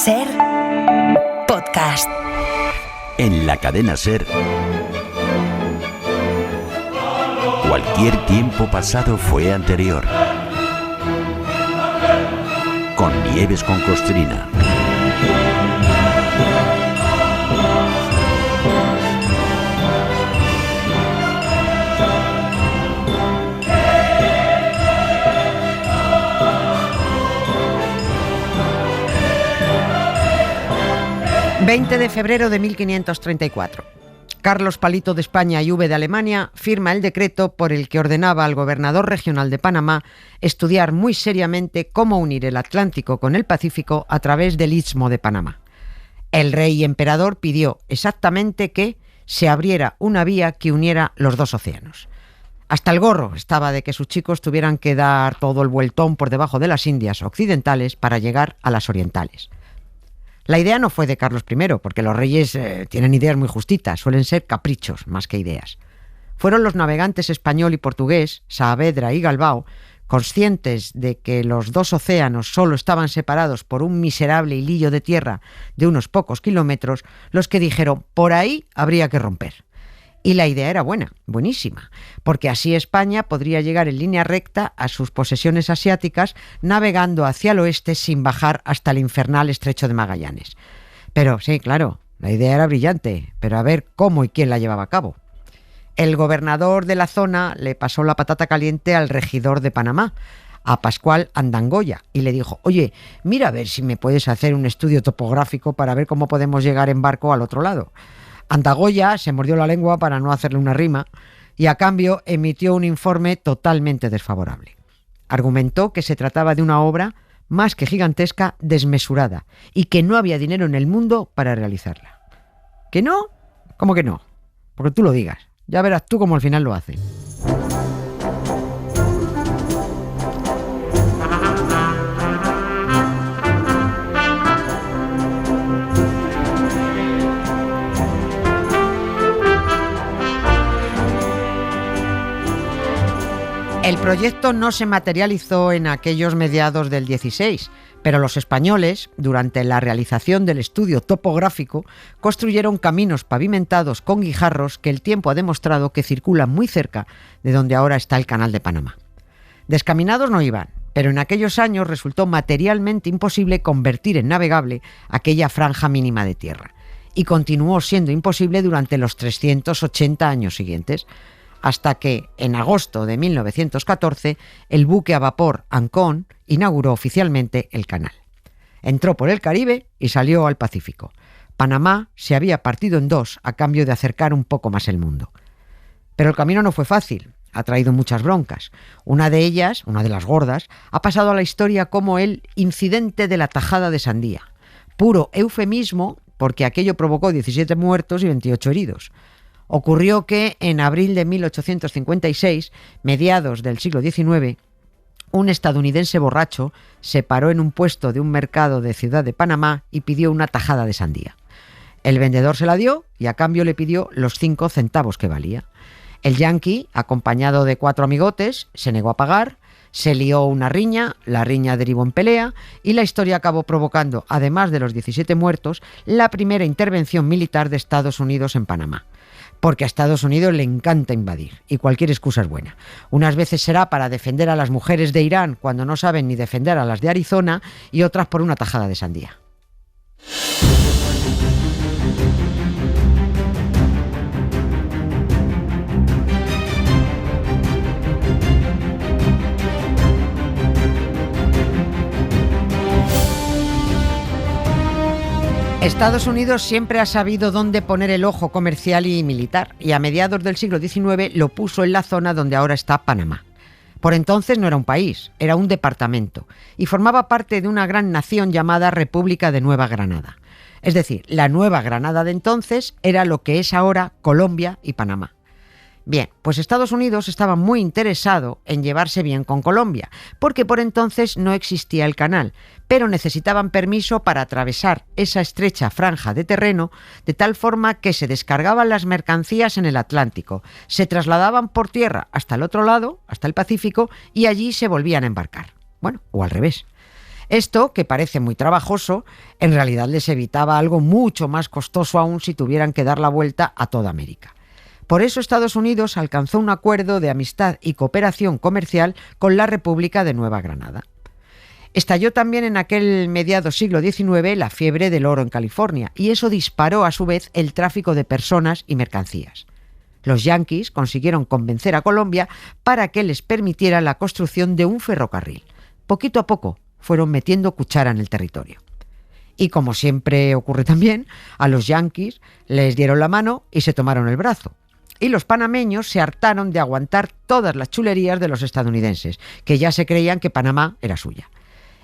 Ser Podcast. En la cadena Ser, cualquier tiempo pasado fue anterior. Con Nieves con Costrina. ...20 de febrero de 1534. Carlos Palito de España y V de Alemania firma el decreto por el que ordenaba al gobernador regional de Panamá estudiar muy seriamente cómo unir el Atlántico con el Pacífico a través del Istmo de Panamá. El rey y emperador pidió exactamente que se abriera una vía que uniera los dos océanos. Hasta el gorro estaba de que sus chicos tuvieran que dar todo el vueltón por debajo de las Indias occidentales para llegar a las orientales. La idea no fue de Carlos I, porque los reyes tienen ideas muy justitas, suelen ser caprichos más que ideas. Fueron los navegantes español y portugués, Saavedra y Galbao, conscientes de que los dos océanos solo estaban separados por un miserable hilillo de tierra de unos pocos kilómetros, los que dijeron, por ahí habría que romper. Y la idea era buena, buenísima, porque así España podría llegar en línea recta a sus posesiones asiáticas navegando hacia el oeste sin bajar hasta el infernal estrecho de Magallanes. Pero sí, claro, la idea era brillante, pero a ver cómo y quién la llevaba a cabo. El gobernador de la zona le pasó la patata caliente al regidor de Panamá, a Pascual Andangoya, y le dijo, oye, mira a ver si me puedes hacer un estudio topográfico para ver cómo podemos llegar en barco al otro lado. Andagoya se mordió la lengua para no hacerle una rima y a cambio emitió un informe totalmente desfavorable. Argumentó que se trataba de una obra más que gigantesca, desmesurada, y que no había dinero en el mundo para realizarla. ¿Que no? ¿Cómo que no? Porque tú lo digas. Ya verás tú cómo al final lo hacen. El proyecto no se materializó en aquellos mediados del 16, pero los españoles, durante la realización del estudio topográfico, construyeron caminos pavimentados con guijarros que el tiempo ha demostrado que circulan muy cerca de donde ahora está el Canal de Panamá. Descaminados no iban, pero en aquellos años resultó materialmente imposible convertir en navegable aquella franja mínima de tierra, y continuó siendo imposible durante los 380 años siguientes, hasta que, en agosto de 1914, el buque a vapor Ancón inauguró oficialmente el canal. Entró por el Caribe y salió al Pacífico. Panamá se había partido en dos a cambio de acercar un poco más el mundo. Pero el camino no fue fácil, ha traído muchas broncas. Una de ellas, una de las gordas, ha pasado a la historia como el incidente de la tajada de Sandía. Puro eufemismo, porque aquello provocó 17 muertos y 28 heridos. Ocurrió que en abril de 1856, mediados del siglo XIX, un estadounidense borracho se paró en un puesto de un mercado de Ciudad de Panamá y pidió una tajada de sandía. El vendedor se la dio y a cambio le pidió los 5 centavos que valía. El yanqui, acompañado de 4 amigotes, se negó a pagar, se lió una riña, la riña derivó en pelea y la historia acabó provocando, además de los 17 muertos, la primera intervención militar de Estados Unidos en Panamá. Porque a Estados Unidos le encanta invadir y cualquier excusa es buena. Unas veces será para defender a las mujeres de Irán cuando no saben ni defender a las de Arizona y otras por una tajada de sandía. Estados Unidos siempre ha sabido dónde poner el ojo comercial y militar, y a mediados del siglo XIX lo puso en la zona donde ahora está Panamá. Por entonces no era un país, era un departamento, y formaba parte de una gran nación llamada República de Nueva Granada. Es decir, la Nueva Granada de entonces era lo que es ahora Colombia y Panamá. Bien, pues Estados Unidos estaba muy interesado en llevarse bien con Colombia, porque por entonces no existía el canal, pero necesitaban permiso para atravesar esa estrecha franja de terreno, de tal forma que se descargaban las mercancías en el Atlántico, se trasladaban por tierra hasta el otro lado, hasta el Pacífico, y allí se volvían a embarcar. Bueno, o al revés. Esto, que parece muy trabajoso, en realidad les evitaba algo mucho más costoso aún si tuvieran que dar la vuelta a toda América. Por eso Estados Unidos alcanzó un acuerdo de amistad y cooperación comercial con la República de Nueva Granada. Estalló también en aquel mediado siglo XIX la fiebre del oro en California, y eso disparó a su vez el tráfico de personas y mercancías. Los yanquis consiguieron convencer a Colombia para que les permitiera la construcción de un ferrocarril. Poquito a poco fueron metiendo cuchara en el territorio. Y como siempre ocurre también, a los yanquis les dieron la mano y se tomaron el brazo. Y los panameños se hartaron de aguantar todas las chulerías de los estadounidenses, que ya se creían que Panamá era suya.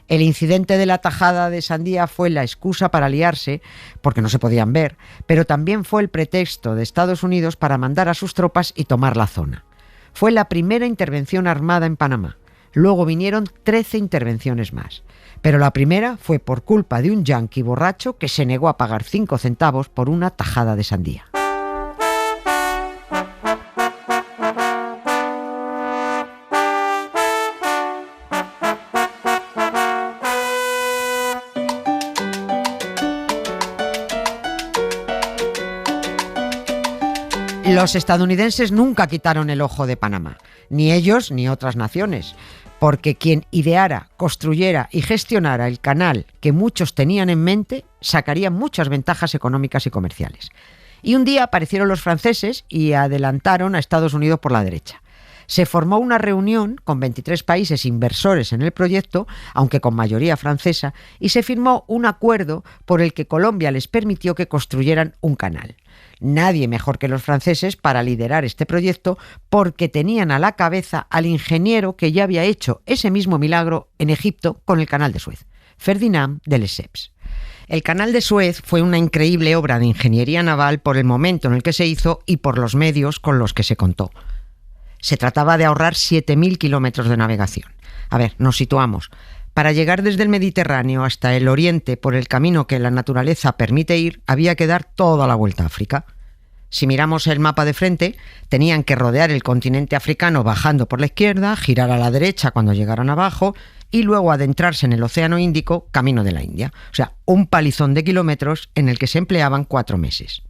El incidente de la tajada de sandía fue la excusa para liarse, porque no se podían ver, pero también fue el pretexto de Estados Unidos para mandar a sus tropas y tomar la zona. Fue la primera intervención armada en Panamá. Luego vinieron 13 intervenciones más. Pero la primera fue por culpa de un yanqui borracho que se negó a pagar 5 centavos por una tajada de sandía. Los estadounidenses nunca quitaron el ojo de Panamá, ni ellos ni otras naciones, porque quien ideara, construyera y gestionara el canal que muchos tenían en mente sacaría muchas ventajas económicas y comerciales. Y un día aparecieron los franceses y adelantaron a Estados Unidos por la derecha. Se formó una reunión con 23 países inversores en el proyecto, aunque con mayoría francesa, y se firmó un acuerdo por el que Colombia les permitió que construyeran un canal. Nadie mejor que los franceses para liderar este proyecto, porque tenían a la cabeza al ingeniero que ya había hecho ese mismo milagro en Egipto con el canal de Suez, Ferdinand de Lesseps. El canal de Suez fue una increíble obra de ingeniería naval por el momento en el que se hizo y por los medios con los que se contó. Se trataba de ahorrar 7.000 kilómetros de navegación. A ver, nos situamos. Para llegar desde el Mediterráneo hasta el Oriente por el camino que la naturaleza permite ir, había que dar toda la vuelta a África. Si miramos el mapa de frente, tenían que rodear el continente africano bajando por la izquierda, girar a la derecha cuando llegaran abajo y luego adentrarse en el Océano Índico, camino de la India. O sea, un palizón de kilómetros en el que se empleaban 4 meses.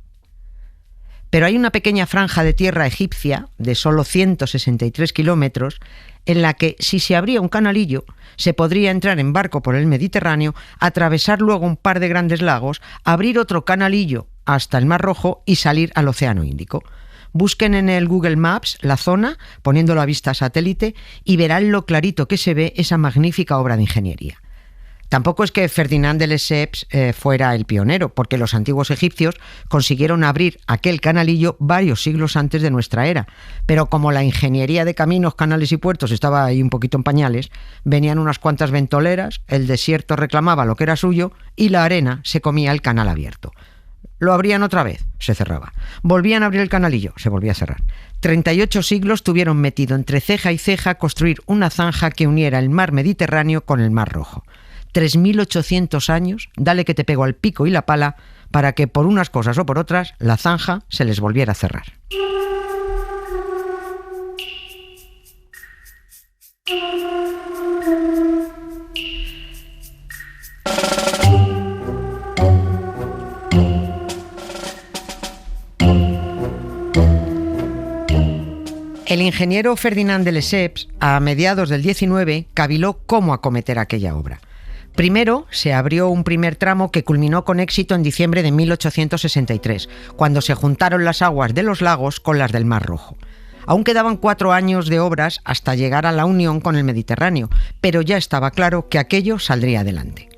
Pero hay una pequeña franja de tierra egipcia de solo 163 kilómetros en la que, si se abría un canalillo, se podría entrar en barco por el Mediterráneo, atravesar luego un par de grandes lagos, abrir otro canalillo hasta el Mar Rojo y salir al Océano Índico. Busquen en el Google Maps la zona, poniéndolo a vista satélite, y verán lo clarito que se ve esa magnífica obra de ingeniería. Tampoco es que Ferdinand de Lesseps fuera el pionero, porque los antiguos egipcios consiguieron abrir aquel canalillo varios siglos antes de nuestra era. Pero como la ingeniería de caminos, canales y puertos estaba ahí un poquito en pañales, venían unas cuantas ventoleras, el desierto reclamaba lo que era suyo y la arena se comía el canal abierto. Lo abrían otra vez, se cerraba. Volvían a abrir el canalillo, se volvía a cerrar. 38 siglos tuvieron metido entre ceja y ceja construir una zanja que uniera el mar Mediterráneo con el Mar Rojo. 3.800 años, dale que te pego al pico y la pala, para que por unas cosas o por otras la zanja se les volviera a cerrar. El ingeniero Ferdinand de Lesseps, a mediados del 19, caviló cómo acometer aquella obra. Primero, se abrió un primer tramo que culminó con éxito en diciembre de 1863, cuando se juntaron las aguas de los lagos con las del Mar Rojo. Aún quedaban 4 años de obras hasta llegar a la unión con el Mediterráneo, pero ya estaba claro que aquello saldría adelante.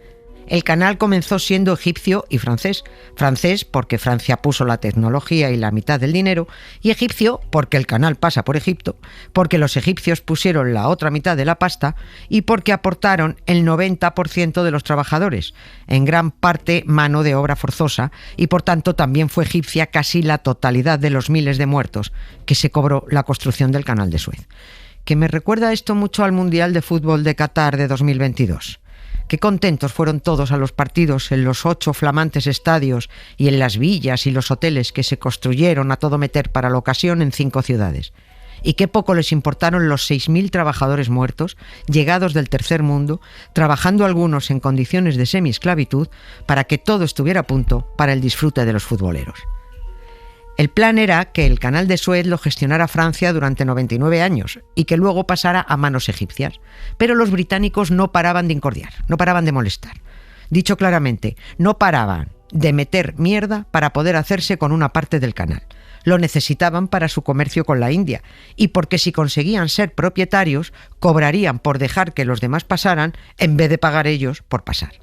El canal comenzó siendo egipcio y francés. Francés porque Francia puso la tecnología y la mitad del dinero, y egipcio porque el canal pasa por Egipto, porque los egipcios pusieron la otra mitad de la pasta y porque aportaron el 90% de los trabajadores, en gran parte mano de obra forzosa, y por tanto también fue egipcia casi la totalidad de los miles de muertos que se cobró la construcción del canal de Suez. Que me recuerda esto mucho al Mundial de Fútbol de Qatar de 2022. Qué contentos fueron todos a los partidos en los 8 flamantes estadios y en las villas y los hoteles que se construyeron a todo meter para la ocasión en 5 ciudades. y qué poco les importaron los 6.000 trabajadores muertos, llegados del tercer mundo, trabajando algunos en condiciones de semiesclavitud, para que todo estuviera a punto para el disfrute de los futboleros. El plan era que el canal de Suez lo gestionara Francia durante 99 años y que luego pasara a manos egipcias. Pero los británicos no paraban de incordiar, no paraban de molestar. Dicho claramente, no paraban de meter mierda para poder hacerse con una parte del canal. Lo necesitaban para su comercio con la India y porque si conseguían ser propietarios, cobrarían por dejar que los demás pasaran en vez de pagar ellos por pasar.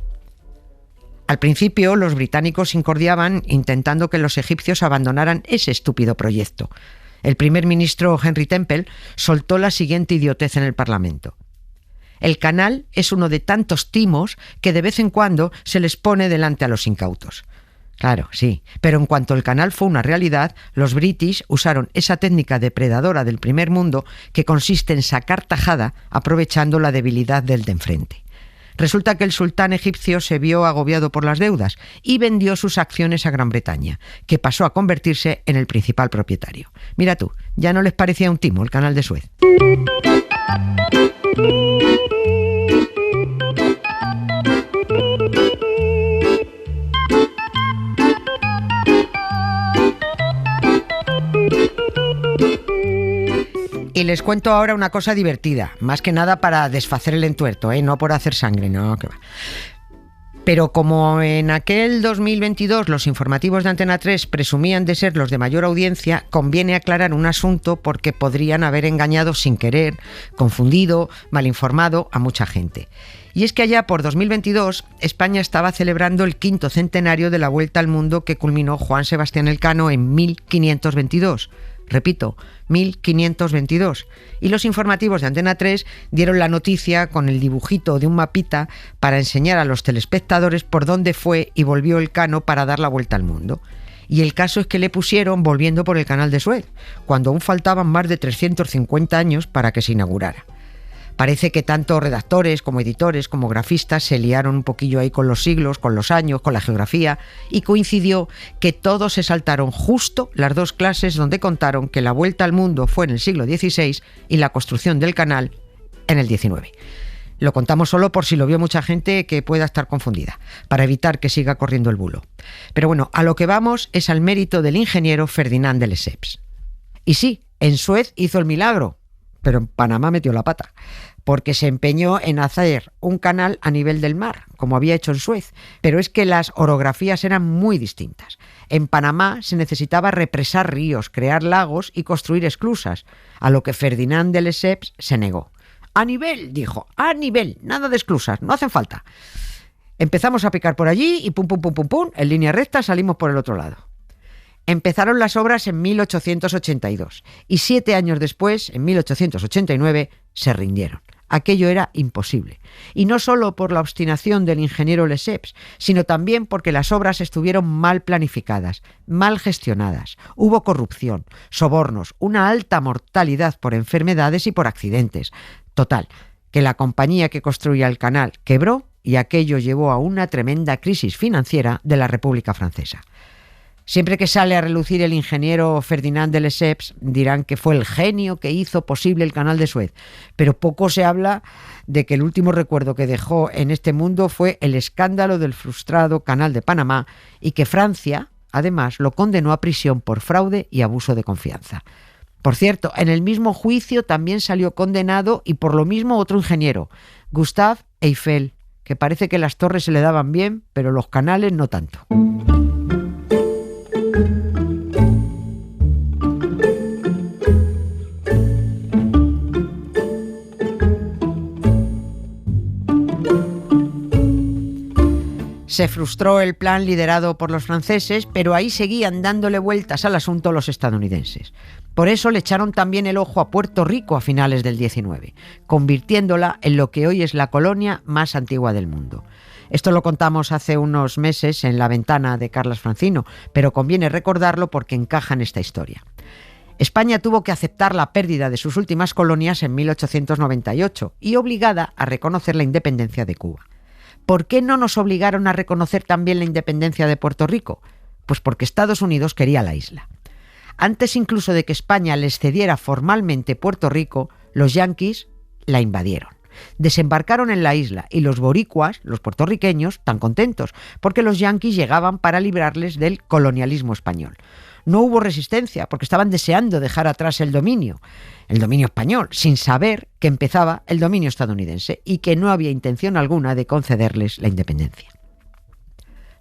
Al principio, los británicos incordiaban intentando que los egipcios abandonaran ese estúpido proyecto. El primer ministro Henry Temple soltó la siguiente idiotez en el Parlamento. El canal es uno de tantos timos que de vez en cuando se les pone delante a los incautos. Claro, sí, pero en cuanto el canal fue una realidad, los british usaron esa técnica depredadora del primer mundo que consiste en sacar tajada aprovechando la debilidad del de enfrente. Resulta que el sultán egipcio se vio agobiado por las deudas y vendió sus acciones a Gran Bretaña, que pasó a convertirse en el principal propietario. Mira tú, ya no les parecía un timo el canal de Suez. Y les cuento ahora una cosa divertida, más que nada para desfacer el entuerto, no por hacer sangre, no, que va. Pero como en aquel 2022 los informativos de Antena 3 presumían de ser los de mayor audiencia, conviene aclarar un asunto porque podrían haber engañado sin querer, confundido, malinformado a mucha gente. Y es que allá por 2022 España estaba celebrando el 5º centenario de la Vuelta al Mundo que culminó Juan Sebastián Elcano en 1522. Repito, 1522. Y los informativos de Antena 3 dieron la noticia con el dibujito de un mapita para enseñar a los telespectadores por dónde fue y volvió Elcano para dar la vuelta al mundo. Y el caso es que le pusieron volviendo por el canal de Suez, cuando aún faltaban más de 350 años para que se inaugurara. Parece que tanto redactores como editores como grafistas se liaron un poquillo ahí con los siglos, con los años, con la geografía, y coincidió que todos se saltaron justo las dos clases donde contaron que la vuelta al mundo fue en el siglo XVI y la construcción del canal en el XIX. Lo contamos solo por si lo vio mucha gente que pueda estar confundida, para evitar que siga corriendo el bulo. Pero bueno, a lo que vamos es al mérito del ingeniero Ferdinand de Lesseps. Y sí, en Suez hizo el milagro, pero en Panamá metió la pata, porque se empeñó en hacer un canal a nivel del mar, como había hecho en Suez, pero es que las orografías eran muy distintas. En Panamá se necesitaba represar ríos, crear lagos y construir esclusas, a lo que Ferdinand de Lesseps se negó. A nivel, dijo, a nivel, nada de esclusas, no hacen falta. Empezamos a picar por allí y pum, pum, pum, pum, pum, en línea recta salimos por el otro lado. Empezaron las obras en 1882 y 7 años después, en 1889, se rindieron. Aquello era imposible. Y no solo por la obstinación del ingeniero Lesseps, sino también porque las obras estuvieron mal planificadas, mal gestionadas. Hubo corrupción, sobornos, una alta mortalidad por enfermedades y por accidentes. Total, que la compañía que construía el canal quebró y aquello llevó a una tremenda crisis financiera de la República Francesa. Siempre que sale a relucir el ingeniero Ferdinand de Lesseps, dirán que fue el genio que hizo posible el canal de Suez, pero poco se habla de que el último recuerdo que dejó en este mundo fue el escándalo del frustrado canal de Panamá y que Francia, además, lo condenó a prisión por fraude y abuso de confianza. Por cierto, en el mismo juicio también salió condenado y por lo mismo otro ingeniero, Gustave Eiffel, que parece que las torres se le daban bien, pero los canales no tanto. Se frustró el plan liderado por los franceses, pero ahí seguían dándole vueltas al asunto los estadounidenses. Por eso le echaron también el ojo a Puerto Rico a finales del 19, convirtiéndola en lo que hoy es la colonia más antigua del mundo. Esto lo contamos hace unos meses en La Ventana de Carlas Francino, pero conviene recordarlo porque encaja en esta historia. España tuvo que aceptar la pérdida de sus últimas colonias en 1898 y obligada a reconocer la independencia de Cuba. ¿Por qué no nos obligaron a reconocer también la independencia de Puerto Rico? Pues porque Estados Unidos quería la isla. Antes incluso de que España les cediera formalmente Puerto Rico, los yanquis la invadieron. Desembarcaron en la isla y los boricuas, los puertorriqueños, tan contentos, porque los yanquis llegaban para librarles del colonialismo español. No hubo resistencia porque estaban deseando dejar atrás el dominio español, sin saber que empezaba el dominio estadounidense y que no había intención alguna de concederles la independencia.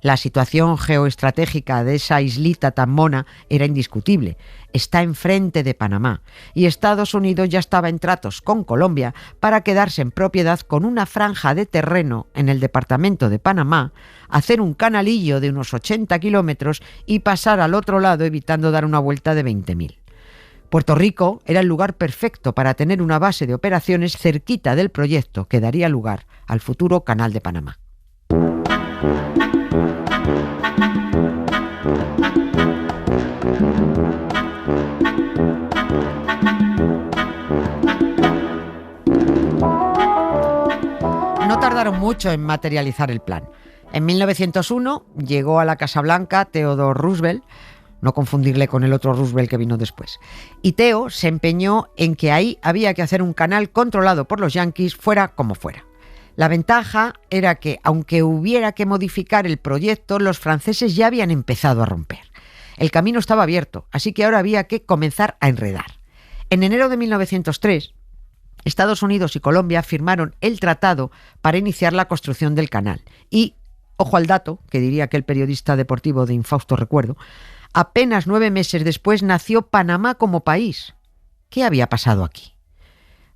La situación geoestratégica de esa islita tan mona era indiscutible. Está enfrente de Panamá y Estados Unidos ya estaba en tratos con Colombia para quedarse en propiedad con una franja de terreno en el departamento de Panamá, hacer un canalillo de unos 80 kilómetros y pasar al otro lado evitando dar una vuelta de 20.000. Puerto Rico era el lugar perfecto para tener una base de operaciones cerquita del proyecto que daría lugar al futuro Canal de Panamá. No tardaron mucho en materializar el plan. En 1901 llegó a la Casa Blanca Theodore Roosevelt, no confundirle con el otro Roosevelt que vino después. Y Theo se empeñó en que ahí había que hacer un canal controlado por los yanquis, fuera como fuera. La ventaja era que, aunque hubiera que modificar el proyecto, los franceses ya habían empezado a romper. El camino estaba abierto, así que ahora había que comenzar a enredar. En enero de 1903, Estados Unidos y Colombia firmaron el tratado para iniciar la construcción del canal. Y, ojo al dato, que diría aquel periodista deportivo de infausto recuerdo, apenas 9 meses después nació Panamá como país. ¿Qué había pasado aquí?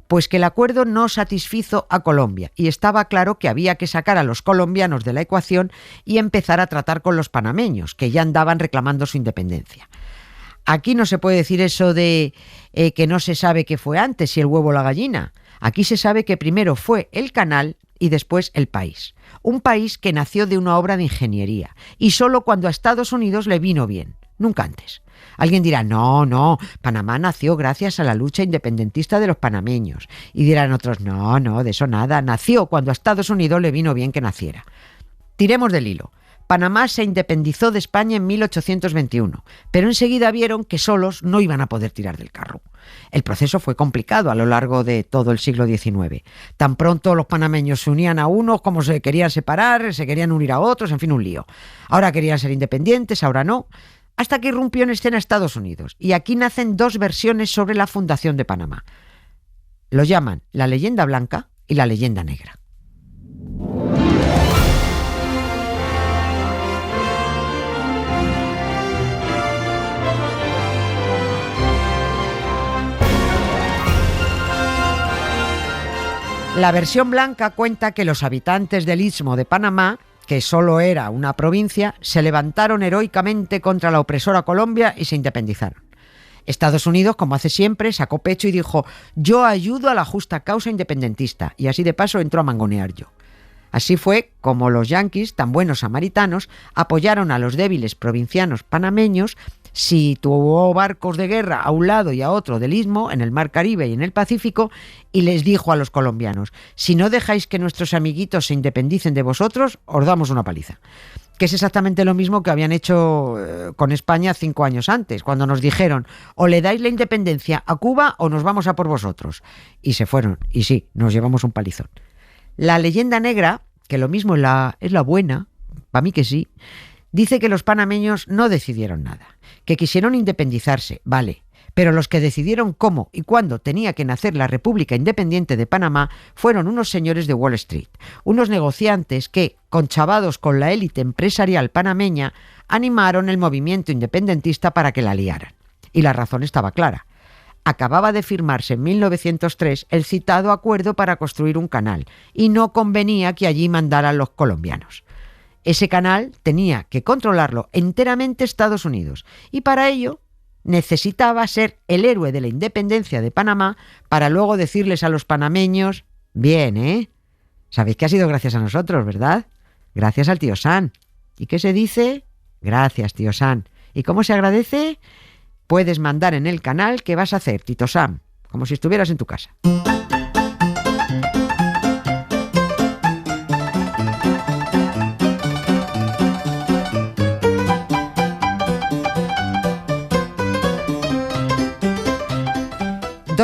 Pues que el acuerdo no satisfizo a Colombia y estaba claro que había que sacar a los colombianos de la ecuación y empezar a tratar con los panameños, que ya andaban reclamando su independencia. Aquí no se puede decir eso de que no se sabe qué fue antes, si el huevo o la gallina. Aquí se sabe que primero fue el canal y después el país. Un país que nació de una obra de ingeniería y solo cuando a Estados Unidos le vino bien, nunca antes. Alguien dirá, no, Panamá nació gracias a la lucha independentista de los panameños. Y dirán otros, no, de eso nada, nació cuando a Estados Unidos le vino bien que naciera. Tiremos del hilo. Panamá se independizó de España en 1821, pero enseguida vieron que solos no iban a poder tirar del carro. El proceso fue complicado a lo largo de todo el siglo XIX. Tan pronto los panameños se unían a unos como se querían separar, se querían unir a otros, en fin, un lío. Ahora querían ser independientes, ahora no. Hasta que irrumpió en escena Estados Unidos. Y aquí nacen 2 versiones sobre la fundación de Panamá. Lo llaman la leyenda blanca y la leyenda negra. La versión blanca cuenta que los habitantes del Istmo de Panamá, que solo era una provincia, se levantaron heroicamente contra la opresora Colombia y se independizaron. Estados Unidos, como hace siempre, sacó pecho y dijo: yo ayudo a la justa causa independentista, y así de paso entró a mangonear yo. Así fue como los yanquis, tan buenos samaritanos, apoyaron a los débiles provincianos panameños, situó barcos de guerra a un lado y a otro del istmo, en el Mar Caribe y en el Pacífico, y les dijo a los colombianos: si no dejáis que nuestros amiguitos se independicen de vosotros, os damos una paliza. Que es exactamente lo mismo que habían hecho con España 5 años antes, cuando nos dijeron: o le dais la independencia a Cuba o nos vamos a por vosotros. Y se fueron, y sí, nos llevamos un palizón. La leyenda negra, que lo mismo es la buena, para mí que sí, dice que los panameños no decidieron nada, que quisieron independizarse, vale, pero los que decidieron cómo y cuándo tenía que nacer la República Independiente de Panamá fueron unos señores de Wall Street, unos negociantes que, conchavados con la élite empresarial panameña, animaron el movimiento independentista para que la liaran. Y la razón estaba clara. Acababa de firmarse en 1903 el citado acuerdo para construir un canal y no convenía que allí mandaran los colombianos. Ese canal tenía que controlarlo enteramente Estados Unidos y para ello necesitaba ser el héroe de la independencia de Panamá para luego decirles a los panameños: bien, ¿eh? Sabéis que ha sido gracias a nosotros, ¿verdad? Gracias al tío Sam. ¿Y qué se dice? Gracias, tío Sam. ¿Y cómo se agradece? Puedes mandar en el canal que vas a hacer, Tito Sam, como si estuvieras en tu casa.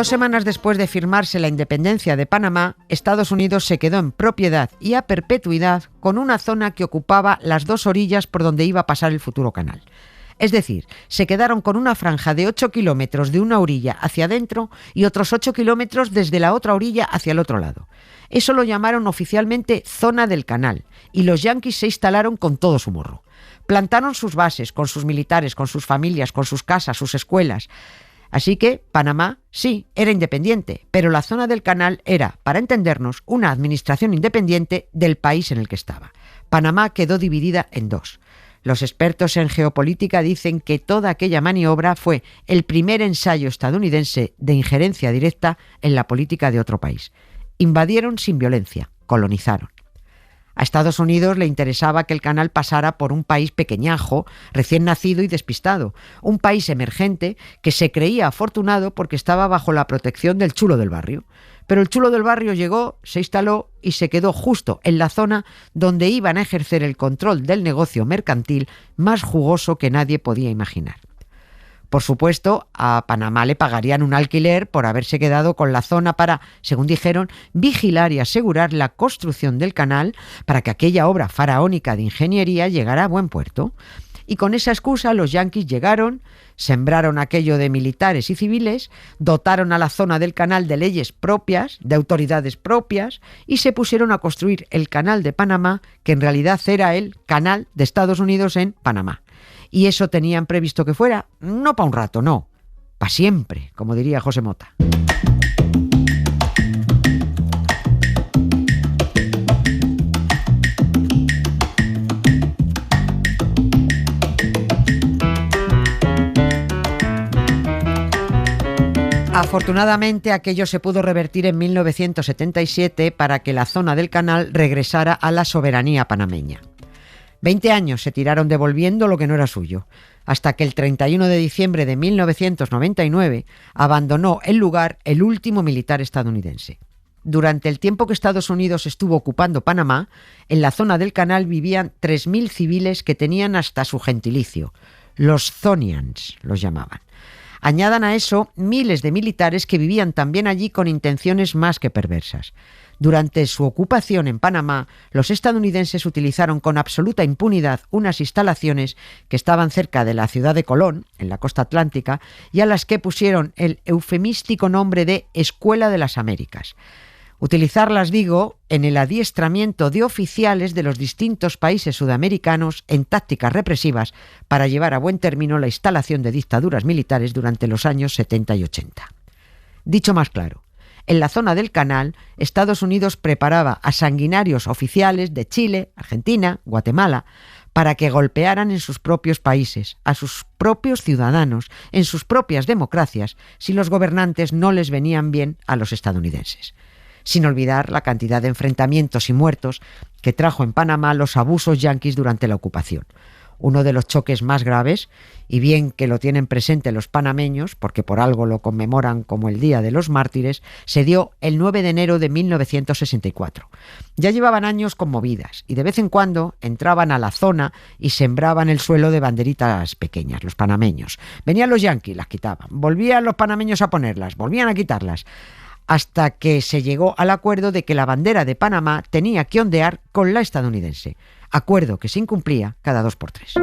2 semanas después de firmarse la independencia de Panamá, Estados Unidos se quedó en propiedad y a perpetuidad con una zona que ocupaba las 2 orillas por donde iba a pasar el futuro canal. Es decir, se quedaron con una franja de 8 kilómetros de una orilla hacia adentro y otros 8 kilómetros desde la otra orilla hacia el otro lado. Eso lo llamaron oficialmente Zona del Canal y los yanquis se instalaron con todo su morro. Plantaron sus bases con sus militares, con sus familias, con sus casas, sus escuelas. Así que Panamá, sí, era independiente, pero la zona del canal era, para entendernos, una administración independiente del país en el que estaba. Panamá quedó dividida en 2. Los expertos en geopolítica dicen que toda aquella maniobra fue el primer ensayo estadounidense de injerencia directa en la política de otro país. Invadieron sin violencia, colonizaron. A Estados Unidos le interesaba que el canal pasara por un país pequeñajo, recién nacido y despistado, un país emergente que se creía afortunado porque estaba bajo la protección del chulo del barrio. Pero el chulo del barrio llegó, se instaló y se quedó justo en la zona donde iban a ejercer el control del negocio mercantil más jugoso que nadie podía imaginar. Por supuesto, a Panamá le pagarían un alquiler por haberse quedado con la zona para, según dijeron, vigilar y asegurar la construcción del canal para que aquella obra faraónica de ingeniería llegara a buen puerto. Y con esa excusa los yanquis llegaron, sembraron aquello de militares y civiles, dotaron a la zona del canal de leyes propias, de autoridades propias, y se pusieron a construir el canal de Panamá, que en realidad era el canal de Estados Unidos en Panamá. Y eso tenían previsto que fuera, no para un rato, no, para siempre, como diría José Mota. Afortunadamente, aquello se pudo revertir en 1977 para que la zona del canal regresara a la soberanía panameña. 20 años se tiraron devolviendo lo que no era suyo, hasta que el 31 de diciembre de 1999 abandonó el lugar el último militar estadounidense. Durante el tiempo que Estados Unidos estuvo ocupando Panamá, en la zona del canal vivían 3.000 civiles que tenían hasta su gentilicio. Los Zonians los llamaban. Añadan a eso miles de militares que vivían también allí con intenciones más que perversas. Durante su ocupación en Panamá, los estadounidenses utilizaron con absoluta impunidad unas instalaciones que estaban cerca de la ciudad de Colón, en la costa atlántica, y a las que pusieron el eufemístico nombre de Escuela de las Américas. Utilizarlas, digo, en el adiestramiento de oficiales de los distintos países sudamericanos en tácticas represivas para llevar a buen término la instalación de dictaduras militares durante los años 70 y 80. Dicho más claro, en la zona del canal, Estados Unidos preparaba a sanguinarios oficiales de Chile, Argentina, Guatemala, para que golpearan en sus propios países, a sus propios ciudadanos, en sus propias democracias, si los gobernantes no les venían bien a los estadounidenses. Sin olvidar la cantidad de enfrentamientos y muertos que trajo en Panamá los abusos yanquis durante la ocupación. Uno de los choques más graves, y bien que lo tienen presente los panameños, porque por algo lo conmemoran como el Día de los Mártires, se dio el 9 de enero de 1964. Ya llevaban años con movidas, y de vez en cuando entraban a la zona y sembraban el suelo de banderitas pequeñas, los panameños. Venían los yanquis, las quitaban. Volvían los panameños a ponerlas, volvían a quitarlas, hasta que se llegó al acuerdo de que la bandera de Panamá tenía que ondear con la estadounidense. Acuerdo que se incumplía cada 2 por 3.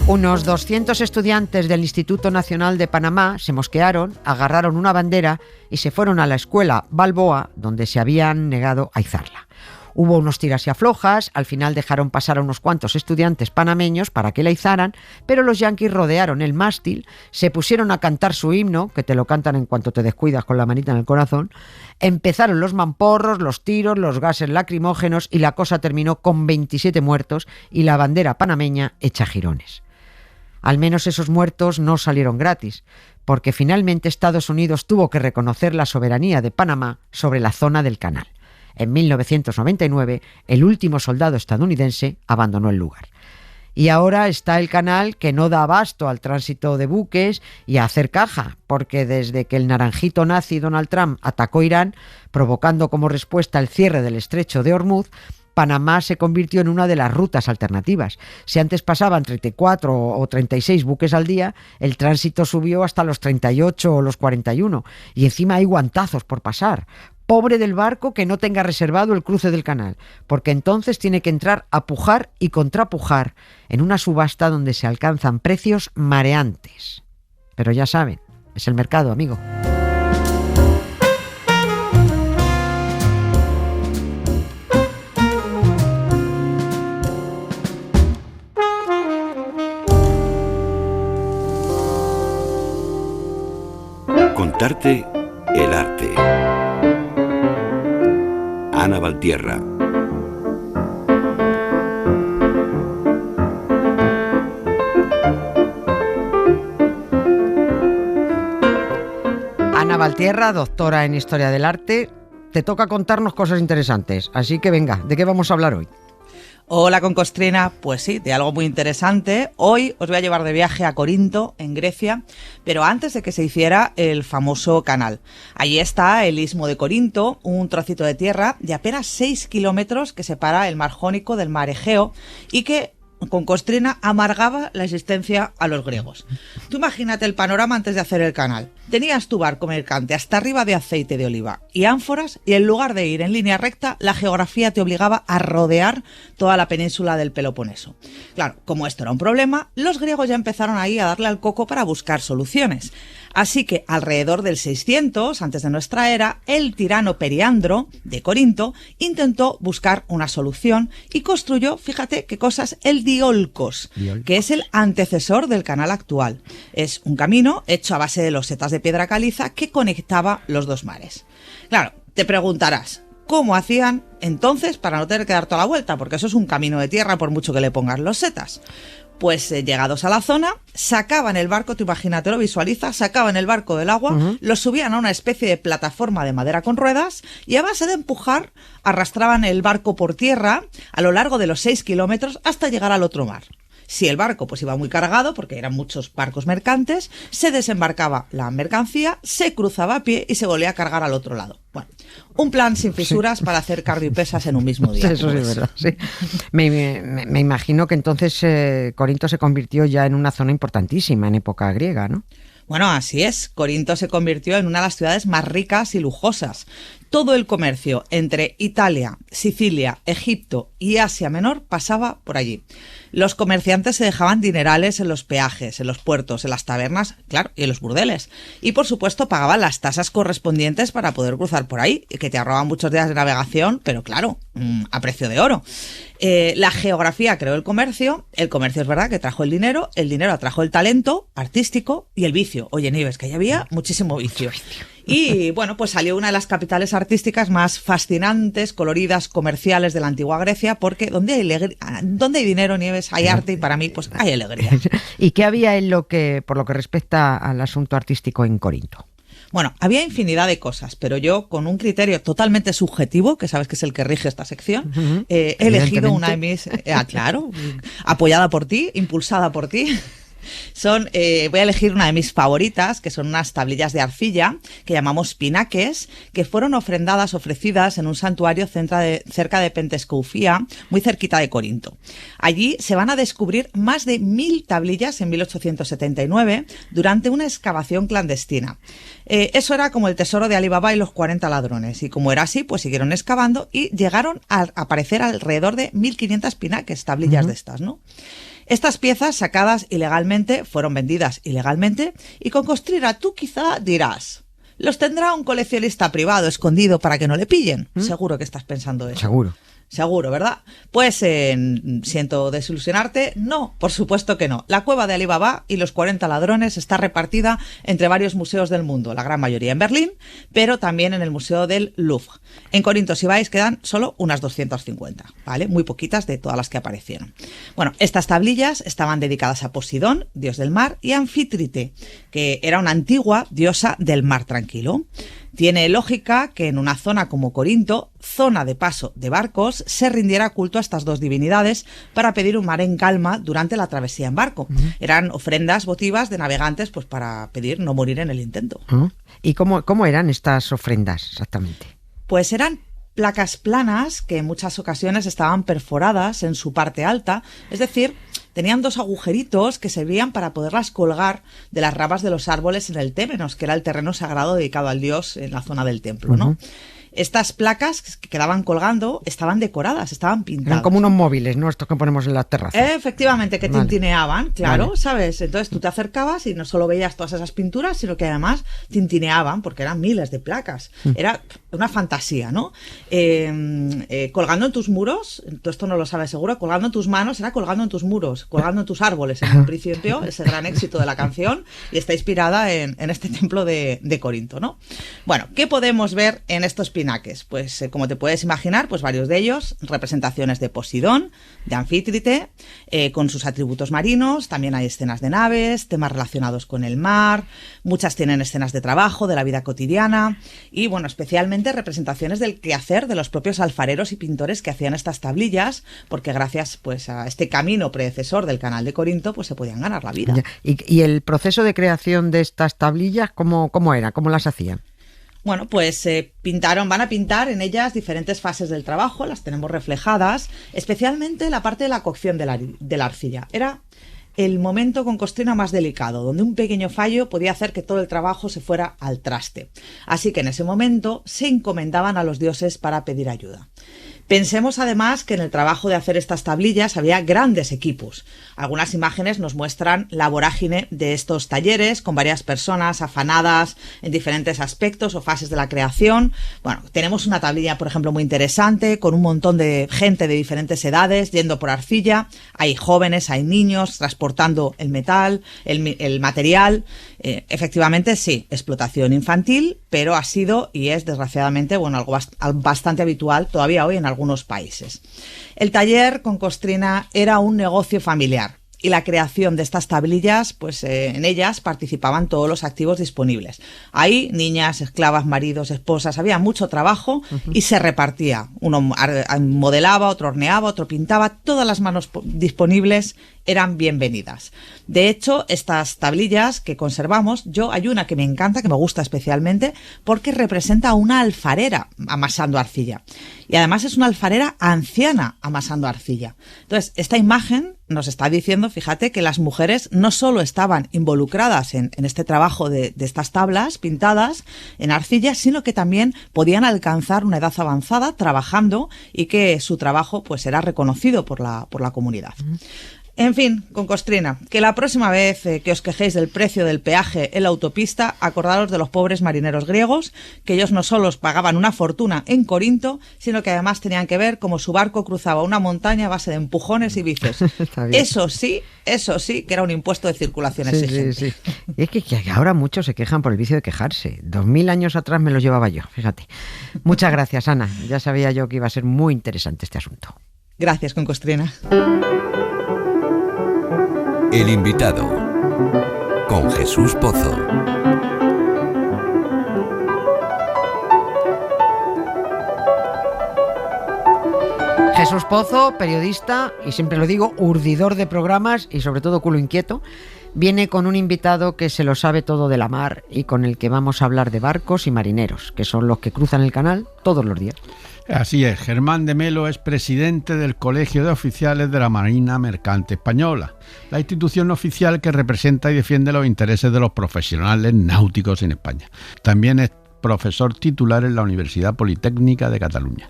Unos 200 estudiantes del Instituto Nacional de Panamá se mosquearon, agarraron una bandera y se fueron a la escuela Balboa, donde se habían negado a izarla. Hubo unos tiras y aflojas, al final dejaron pasar a unos cuantos estudiantes panameños para que la izaran, pero los yanquis rodearon el mástil, se pusieron a cantar su himno, que te lo cantan en cuanto te descuidas con la manita en el corazón, empezaron los mamporros, los tiros, los gases lacrimógenos y la cosa terminó con 27 muertos y la bandera panameña hecha jirones. Al menos esos muertos no salieron gratis, porque finalmente Estados Unidos tuvo que reconocer la soberanía de Panamá sobre la zona del canal. En 1999, el último soldado estadounidense abandonó el lugar. Y ahora está el canal que no da abasto al tránsito de buques y a hacer caja, porque desde que el naranjito nazi Donald Trump atacó Irán, provocando como respuesta el cierre del estrecho de Hormuz, Panamá se convirtió en una de las rutas alternativas. Si antes pasaban 34 o 36 buques al día, el tránsito subió hasta los 38 o los 41. Y encima hay guantazos por pasar. Pobre del barco que no tenga reservado el cruce del canal, porque entonces tiene que entrar a pujar y contrapujar en una subasta donde se alcanzan precios mareantes. Pero ya saben, es el mercado, amigo. Contarte el arte. Ana Valtierra. Ana Valtierra, doctora en Historia del Arte, te toca contarnos cosas interesantes. Así que venga, ¿de qué vamos a hablar hoy? Hola Concostrina, pues sí, de algo muy interesante. Hoy os voy a llevar de viaje a Corinto, en Grecia, pero antes de que se hiciera el famoso canal. Allí está el Istmo de Corinto, un trocito de tierra de apenas 6 kilómetros que separa el mar Jónico del mar Egeo y que Concostrina amargaba la existencia a los griegos. Tú imagínate el panorama antes de hacer el canal. Tenías tu barco mercante hasta arriba de aceite de oliva y ánforas, y en lugar de ir en línea recta, la geografía te obligaba a rodear toda la península del Peloponeso. Claro, como esto era un problema, los griegos ya empezaron ahí a darle al coco para buscar soluciones. Así que alrededor del 600, antes de nuestra era, el tirano Periandro de Corinto intentó buscar una solución y construyó, fíjate qué cosas, el Diolkos, que es el antecesor del canal actual. Es un camino hecho a base de losetas de piedra caliza que conectaba los dos mares. Claro, te preguntarás, ¿cómo hacían entonces para no tener que dar toda la vuelta? Porque eso es un camino de tierra por mucho que le pongas losetas. Pues llegados a la zona, sacaban el barco, tú imagínate, lo visualiza, sacaban el barco del agua, lo subían a una especie de plataforma de madera con ruedas y a base de empujar arrastraban el barco por tierra a lo largo de los 6 kilómetros hasta llegar al otro mar. Si el barco pues iba muy cargado, porque eran muchos barcos mercantes, se desembarcaba la mercancía, se cruzaba a pie y se volvía a cargar al otro lado. Bueno, un plan sin fisuras para hacer cardio y pesas en un mismo día. Eso sí es verdad, sí. Me imagino que entonces Corinto se convirtió ya en una zona importantísima en época griega, ¿no? Bueno, así es. Corinto se convirtió en una de las ciudades más ricas y lujosas. Todo el comercio entre Italia, Sicilia, Egipto y Asia Menor pasaba por allí. Los comerciantes se dejaban dinerales en los peajes, en los puertos, en las tabernas, claro, y en los burdeles. Y por supuesto pagaban las tasas correspondientes para poder cruzar por ahí, que te ahorraban muchos días de navegación, pero claro, a precio de oro. La geografía creó el comercio es verdad que trajo el dinero atrajo el talento artístico y el vicio. Oye, Nieves, que ya había muchísimo vicio. Y bueno, pues salió una de las capitales artísticas más fascinantes, coloridas, comerciales de la antigua Grecia, porque donde hay dinero, Nieves, hay arte y para mí pues hay alegría. ¿Y qué había por lo que respecta al asunto artístico en Corinto? Bueno, había infinidad de cosas, pero yo con un criterio totalmente subjetivo, que sabes que es el que rige esta sección, he elegido una de mis... claro, apoyada por ti, impulsada por ti. Voy a elegir una de mis favoritas, que son unas tablillas de arcilla que llamamos pinaques, que fueron ofrecidas en un santuario cerca de Pentescoufía, muy cerquita de Corinto. Allí se van a descubrir más de 1000 tablillas en 1879 durante una excavación clandestina. Eso era como el tesoro de Alibaba y los 40 ladrones, y como era así, pues siguieron excavando y llegaron a aparecer alrededor de 1500 pinaques, tablillas de estas, ¿no? Estas piezas sacadas ilegalmente fueron vendidas ilegalmente y Concostrina, tú quizá dirás, ¿los tendrá un coleccionista privado escondido para que no le pillen? Seguro que estás pensando eso. Seguro, ¿verdad? Pues siento desilusionarte. No, por supuesto que no. La cueva de Alibaba y los 40 ladrones está repartida entre varios museos del mundo, la gran mayoría en Berlín, pero también en el Museo del Louvre. En Corinto, si vais, quedan solo unas 250, ¿vale? Muy poquitas de todas las que aparecieron. Bueno, estas tablillas estaban dedicadas a Posidón, dios del mar, y a Anfítrite, que era una antigua diosa del mar tranquilo. Tiene lógica que en una zona como Corinto, zona de paso de barcos, se rindiera culto a estas dos divinidades para pedir un mar en calma durante la travesía en barco. Eran ofrendas votivas de navegantes pues para pedir no morir en el intento. ¿Y cómo eran estas ofrendas exactamente? Pues eran placas planas que en muchas ocasiones estaban perforadas en su parte alta, es decir, tenían dos agujeritos que servían para poderlas colgar de las ramas de los árboles en el témenos, que era el terreno sagrado dedicado al dios en la zona del templo, ¿no? Estas placas que quedaban colgando estaban decoradas, estaban pintadas. Eran como unos móviles, ¿no? Estos que ponemos en las terrazas. Efectivamente, que tintineaban, claro, ¿sabes? Entonces tú te acercabas y no solo veías todas esas pinturas, sino que además tintineaban, porque eran miles de placas. Era una fantasía, ¿no? Colgando en tus muros, tú esto no lo sabes seguro, colgando en tus manos, era colgando en tus muros, colgando en tus árboles. En un principio, ese gran éxito de la canción, y está inspirada en este templo de Corinto, ¿no? Bueno, ¿qué podemos ver en estos pinaques? Pues como te puedes imaginar, pues varios de ellos, representaciones de Posidón, de Anfítrite, con sus atributos marinos, también hay escenas de naves, temas relacionados con el mar, muchas tienen escenas de trabajo, de la vida cotidiana, y bueno, especialmente representaciones del quehacer de los propios alfareros y pintores que hacían estas tablillas, porque gracias pues a este camino predecesor del Canal de Corinto, pues se podían ganar la vida. ¿Y el proceso de creación de estas tablillas, cómo era? ¿Cómo las hacían? Bueno, pues van a pintar en ellas diferentes fases del trabajo, las tenemos reflejadas, especialmente la parte de la cocción de la arcilla. Era el momento con Costrina más delicado, donde un pequeño fallo podía hacer que todo el trabajo se fuera al traste. Así que en ese momento se encomendaban a los dioses para pedir ayuda. Pensemos además que en el trabajo de hacer estas tablillas había grandes equipos. Algunas imágenes nos muestran la vorágine de estos talleres con varias personas afanadas en diferentes aspectos o fases de la creación. Bueno, tenemos una tablilla, por ejemplo, muy interesante con un montón de gente de diferentes edades yendo por arcilla. Hay jóvenes, hay niños transportando el metal, el material. Efectivamente, sí, explotación infantil, pero ha sido y es desgraciadamente algo bastante habitual todavía hoy en algunos países. El taller con Costrina era un negocio familiar y la creación de estas tablillas, pues en ellas participaban todos los activos disponibles. Ahí niñas, esclavas, maridos, esposas, había mucho trabajo y se repartía. Uno modelaba, otro horneaba, otro pintaba, todas las manos disponibles eran bienvenidas. De hecho, estas tablillas que conservamos, hay una que me encanta, que me gusta especialmente, porque representa a una alfarera amasando arcilla. Y además es una alfarera anciana amasando arcilla. Entonces, esta imagen nos está diciendo, fíjate, que las mujeres no solo estaban involucradas en este trabajo de estas tablas pintadas en arcilla, sino que también podían alcanzar una edad avanzada trabajando y que su trabajo pues era reconocido por la comunidad. En fin, con Costrina, que la próxima vez que os quejéis del precio del peaje en la autopista, acordaros de los pobres marineros griegos, que ellos no solo os pagaban una fortuna en Corinto, sino que además tenían que ver cómo su barco cruzaba una montaña a base de empujones y bices. Eso sí, que era un impuesto de circulación exigente. Sí. Y es que ahora muchos se quejan por el vicio de quejarse. 2000 años atrás me los llevaba yo, fíjate. Muchas gracias, Ana. Ya sabía yo que iba a ser muy interesante este asunto. Gracias, con Costrina. El invitado, con Jesús Pozo. Jesús Pozo, periodista y siempre lo digo, urdidor de programas y sobre todo culo inquieto, viene con un invitado que se lo sabe todo de la mar y con el que vamos a hablar de barcos y marineros, que son los que cruzan el canal todos los días. Así es, Germán de Melo es presidente del Colegio de Oficiales de la Marina Mercante Española, la institución oficial que representa y defiende los intereses de los profesionales náuticos en España. También es profesor titular en la Universidad Politécnica de Cataluña.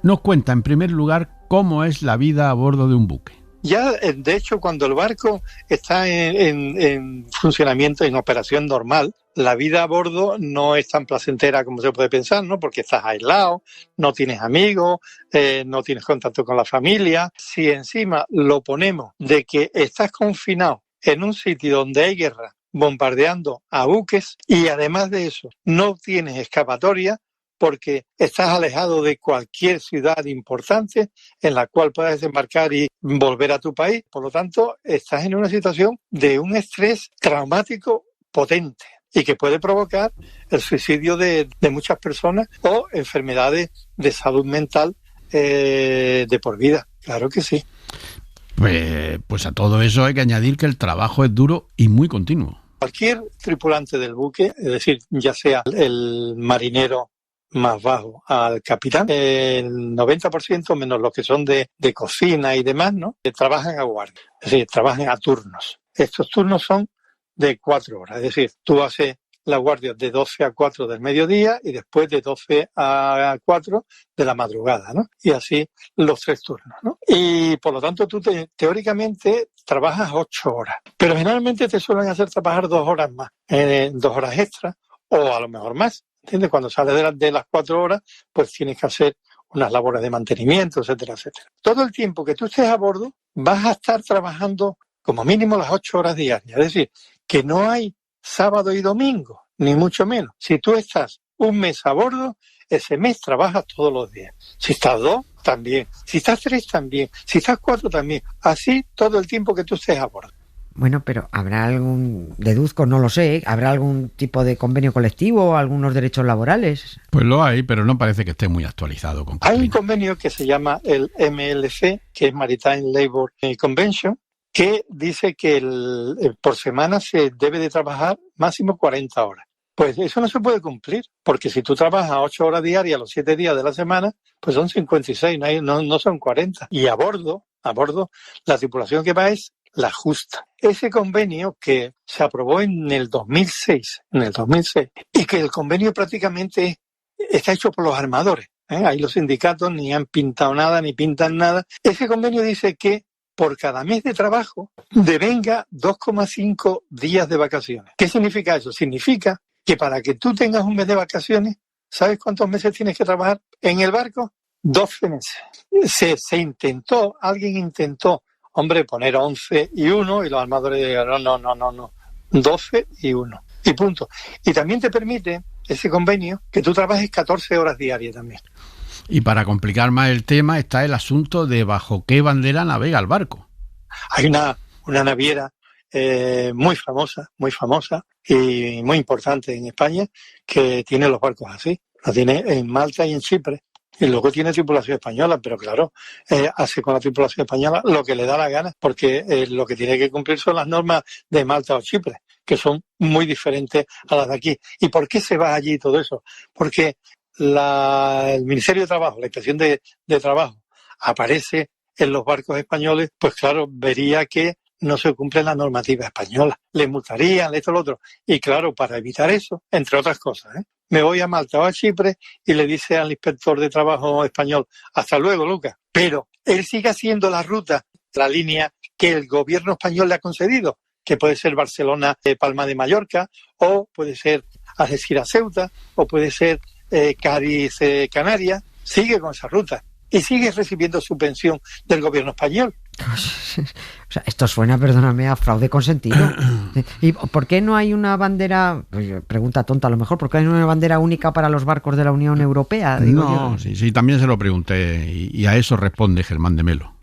Nos cuenta, en primer lugar, cómo es la vida a bordo de un buque. Ya, de hecho, cuando el barco está en funcionamiento, en operación normal, la vida a bordo no es tan placentera como se puede pensar, ¿no? Porque estás aislado, no tienes amigos, no tienes contacto con la familia. Si encima lo ponemos de que estás confinado en un sitio donde hay guerra, bombardeando a buques, y además de eso no tienes escapatoria, porque estás alejado de cualquier ciudad importante en la cual puedas desembarcar y volver a tu país. Por lo tanto, estás en una situación de un estrés traumático potente. y que puede provocar el suicidio de muchas personas o enfermedades de salud mental de por vida. Claro que sí. Pues a todo eso hay que añadir que el trabajo es duro y muy continuo. Cualquier tripulante del buque, es decir, ya sea el marinero más bajo al capitán, el 90% menos los que son de cocina y demás, ¿no? Trabajan a guardia, es decir, trabajan a turnos. Estos turnos son de 4 horas, es decir, tú haces la guardia de 12 a 4 del mediodía y después de 12 a 4 de la madrugada, ¿no? Y así los 3 turnos, ¿no? Y por lo tanto tú teóricamente trabajas 8 horas, pero generalmente te suelen hacer trabajar 2 horas más, 2 horas extras o a lo mejor más, ¿entiendes? Cuando sales de las 4 horas, pues tienes que hacer unas labores de mantenimiento, etcétera, etcétera. Todo el tiempo que tú estés a bordo vas a estar trabajando como mínimo las 8 horas diarias, es decir, que no hay sábado y domingo, ni mucho menos. Si tú estás un mes a bordo, ese mes trabajas todos los días. Si estás 2, también. Si estás 3, también. Si estás 4, también. Así todo el tiempo que tú estés a bordo. Bueno, pero ¿habrá deduzco, no lo sé, habrá algún tipo de convenio colectivo o algunos derechos laborales? Pues lo hay, pero no parece que esté muy actualizado. Hay un convenio que se llama el MLC, que es Maritime Labour Convention, que dice que por semana se debe de trabajar máximo 40 horas. Pues eso no se puede cumplir, porque si tú trabajas 8 horas diarias los 7 días de la semana, pues son 56, no son 40. Y a bordo, la tripulación que va es la justa. Ese convenio que se aprobó en el 2006, y que el convenio prácticamente está hecho por los armadores, ahí los sindicatos ni han pintado nada, ni pintan nada. Ese convenio dice que por cada mes de trabajo devenga 2,5 días de vacaciones. ¿Qué significa eso? Significa que para que tú tengas un mes de vacaciones, ¿sabes cuántos meses tienes que trabajar en el barco? 12 meses. Alguien intentó, poner 11 y 1 y los armadores dijeron no, 12 y 1. Y punto. Y también te permite ese convenio que tú trabajes 14 horas diarias también. Y para complicar más el tema está el asunto de bajo qué bandera navega el barco. Hay una naviera muy famosa y muy importante en España que tiene los barcos así. Lo tiene en Malta y en Chipre. Y luego tiene tripulación española, pero claro, hace con la tripulación española lo que le da la gana, porque lo que tiene que cumplir son las normas de Malta o Chipre, que son muy diferentes a las de aquí. ¿Y por qué se va allí todo eso? Porque el Ministerio de Trabajo, la Inspección de Trabajo, aparece en los barcos españoles, pues claro, vería que no se cumple la normativa española. Le multarían, esto, lo otro. Y claro, para evitar eso, entre otras cosas, me voy a Malta o a Chipre y le dice al inspector de trabajo español, hasta luego, Lucas. Pero él sigue haciendo la ruta, la línea que el gobierno español le ha concedido, que puede ser Barcelona-Palma de Mallorca, o puede ser Algeciras-Ceuta, o puede ser Cádiz-Canarias. Sigue con esa ruta y sigue recibiendo subvención del gobierno español. O sea, esto suena, perdóname, a fraude consentido. ¿Y por qué no hay una bandera, pregunta tonta a lo mejor, por qué no hay una bandera única para los barcos de la Unión Europea? Sí, también se lo pregunté y a eso responde Germán de Melo.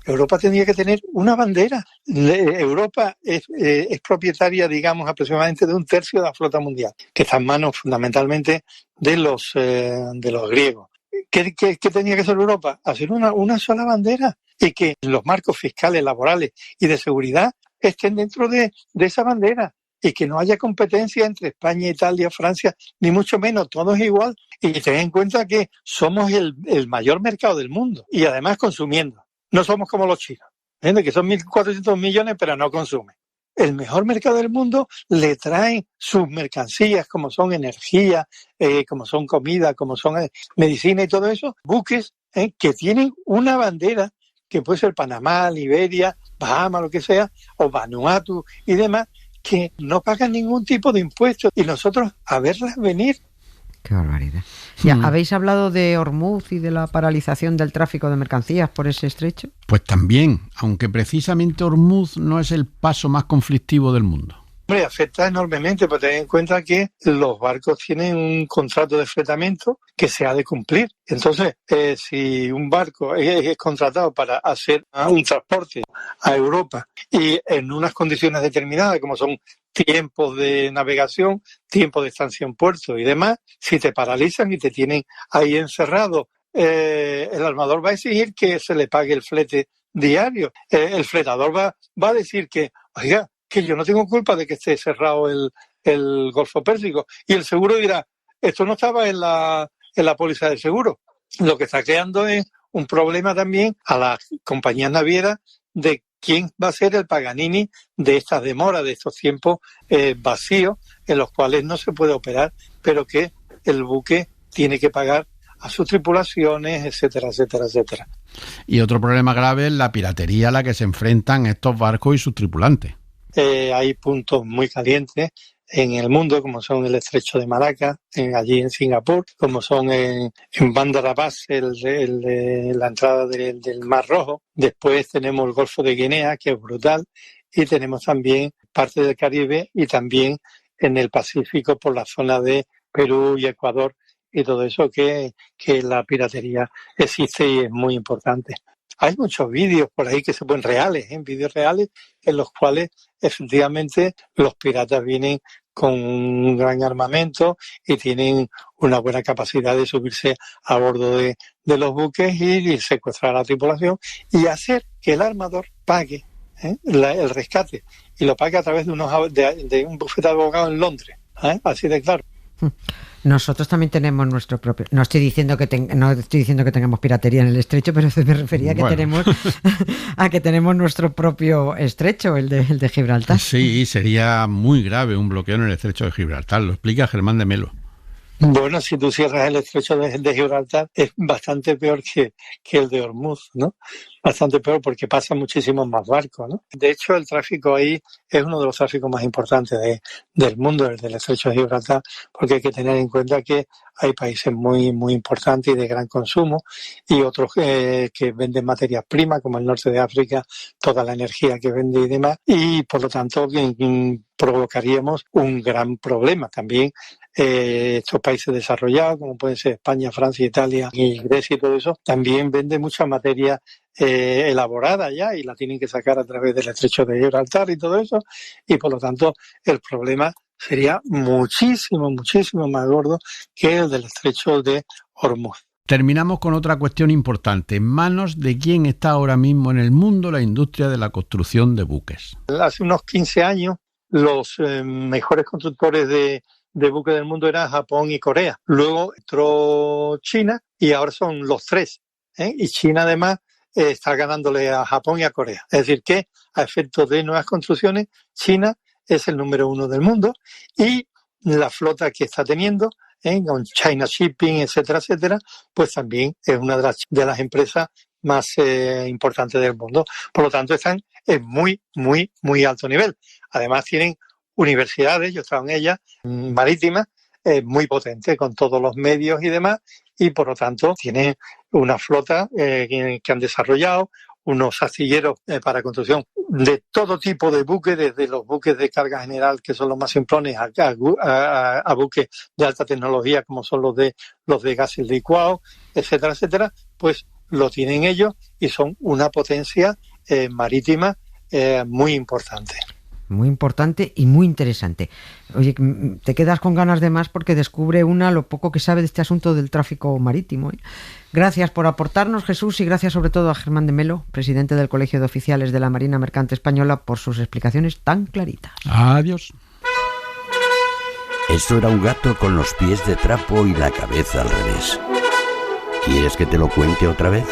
Europa tendría que tener una bandera. Europa es propietaria, digamos, aproximadamente de 1/3 de la flota mundial, que está en manos fundamentalmente de los griegos. ¿Qué tenía que hacer Europa? Hacer una sola bandera y que los marcos fiscales, laborales y de seguridad estén dentro de esa bandera y que no haya competencia entre España, Italia, Francia, ni mucho menos, todo es igual. Y ten en cuenta que somos el mayor mercado del mundo y además consumiendo. No somos como los chinos, que son 1.400 millones pero no consumen. El mejor mercado del mundo le traen sus mercancías, como son energía, como son comida, como son medicina y todo eso, buques que tienen una bandera que puede ser Panamá, Liberia, Bahamas, lo que sea, o Vanuatu y demás, que no pagan ningún tipo de impuestos y nosotros a verlas venir. Qué barbaridad. ¿Ya habéis hablado de Hormuz y de la paralización del tráfico de mercancías por ese estrecho? Pues también, aunque precisamente Hormuz no es el paso más conflictivo del mundo. Hombre, afecta enormemente, pero ten en cuenta que los barcos tienen un contrato de fletamento que se ha de cumplir. Entonces, si un barco es contratado para hacer un transporte a Europa y en unas condiciones determinadas, como son tiempos de navegación, tiempos de estancia en puerto y demás, si te paralizan y te tienen ahí encerrado, el armador va a exigir que se le pague el flete diario. El fletador va a decir que, oiga, que yo no tengo culpa de que esté cerrado el Golfo Pérsico. Y el seguro dirá, esto no estaba en la póliza de seguro. Lo que está creando es un problema también a las compañías navieras de quién va a ser el Paganini de estas demoras, de estos tiempos vacíos en los cuales no se puede operar, pero que el buque tiene que pagar a sus tripulaciones, etcétera, etcétera, etcétera. Y otro problema grave es la piratería a la que se enfrentan estos barcos y sus tripulantes. Hay puntos muy calientes en el mundo, como son el Estrecho de Malaca, allí en Singapur, como son en Bandar Abbas, la entrada del Mar Rojo. Después tenemos el Golfo de Guinea, que es brutal, y tenemos también parte del Caribe y también en el Pacífico por la zona de Perú y Ecuador y todo eso que la piratería existe y es muy importante. Hay muchos vídeos por ahí que se pueden vídeos reales en los cuales efectivamente los piratas vienen con un gran armamento y tienen una buena capacidad de subirse a bordo de los buques y secuestrar a la tripulación y hacer que el armador pague el rescate y lo pague a través de un bufete de abogados en Londres. Así de claro. Nosotros también tenemos nuestro propio. No estoy diciendo que tengamos piratería en el estrecho, pero me refería a que tenemos nuestro propio estrecho, el de Gibraltar. Sí, sería muy grave un bloqueo en el estrecho de Gibraltar. Lo explica Germán de Melo. Bueno, si tú cierras el estrecho de Gibraltar es bastante peor que el de Hormuz, ¿no? Bastante peor porque pasan muchísimos más barcos, ¿no? De hecho, el tráfico ahí es uno de los tráficos más importantes del mundo, el del estrecho de Gibraltar, porque hay que tener en cuenta que hay países muy, muy importantes y de gran consumo y otros que venden materias primas, como el norte de África, toda la energía que vende y demás, y por lo tanto provocaríamos un gran problema también. Estos países desarrollados, como pueden ser España, Francia, Italia y Grecia y todo eso, también venden mucha materia elaborada ya y la tienen que sacar a través del estrecho de Gibraltar y todo eso, y por lo tanto el problema sería muchísimo, muchísimo más gordo que el del estrecho de Hormuz. Terminamos con otra cuestión importante. ¿En manos de quién está ahora mismo en el mundo la industria de la construcción de buques? Hace unos 15 años los mejores constructores de buques del mundo eran Japón y Corea. Luego entró China y ahora son los tres. Y China además está ganándole a Japón y a Corea. Es decir que a efectos de nuevas construcciones, China es el número 1 del mundo y la flota que está teniendo con China Shipping, etcétera, etcétera, pues también es una de las empresas más importantes del mundo. Por lo tanto, están en muy, muy, muy alto nivel. Además, tienen universidades, yo he estado en ellas, marítimas, muy potentes, con todos los medios y demás, y por lo tanto tienen una flota que han desarrollado, unos astilleros para construcción de todo tipo de buques, desde los buques de carga general, que son los más simplones, a buques de alta tecnología, como son los de gases licuados, etcétera, etcétera, pues lo tienen ellos y son una potencia marítima muy importante. Muy importante y muy interesante. Oye, te quedas con ganas de más porque descubre lo poco que sabe de este asunto del tráfico marítimo. Gracias por aportarnos, Jesús, y gracias sobre todo a Germán de Melo, presidente del Colegio de Oficiales de la Marina Mercante Española, por sus explicaciones tan claritas. Adiós. Eso era un gato con los pies de trapo y la cabeza al revés. ¿Quieres que te lo cuente otra vez?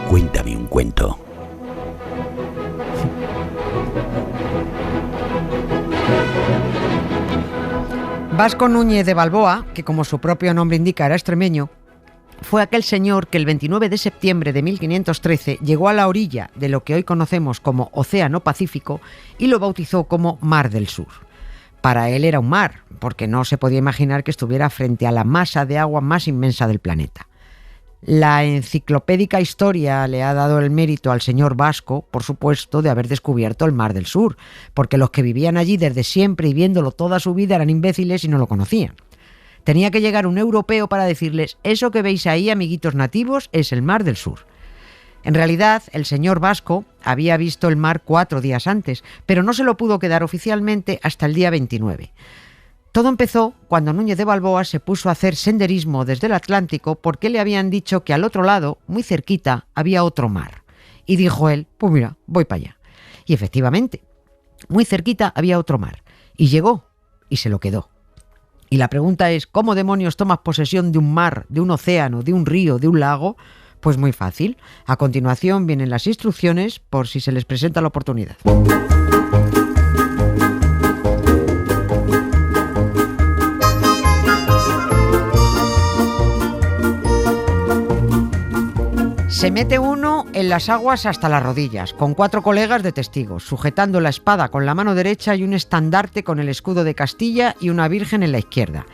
Cuéntame un cuento. Vasco Núñez de Balboa, que como su propio nombre indica era extremeño, fue aquel señor que el 29 de septiembre de 1513 llegó a la orilla de lo que hoy conocemos como Océano Pacífico y lo bautizó como Mar del Sur. Para él era un mar, porque no se podía imaginar que estuviera frente a la masa de agua más inmensa del planeta. La enciclopédica historia le ha dado el mérito al señor Vasco, por supuesto, de haber descubierto el Mar del Sur, porque los que vivían allí desde siempre y viéndolo toda su vida eran imbéciles y no lo conocían. Tenía que llegar un europeo para decirles: eso que veis ahí, amiguitos nativos, es el Mar del Sur. En realidad, el señor Vasco había visto el mar 4 días antes, pero no se lo pudo quedar oficialmente hasta el día 29. Todo empezó cuando Núñez de Balboa se puso a hacer senderismo desde el Atlántico porque le habían dicho que al otro lado, muy cerquita, había otro mar. Y dijo él: pues mira, voy para allá. Y efectivamente, muy cerquita había otro mar. Y llegó y se lo quedó. Y la pregunta es: ¿cómo demonios tomas posesión de un mar, de un océano, de un río, de un lago? Pues muy fácil. A continuación vienen las instrucciones por si se les presenta la oportunidad. Se mete uno en las aguas hasta las rodillas, con 4 colegas de testigos, sujetando la espada con la mano derecha y un estandarte con el escudo de Castilla y una virgen en la izquierda.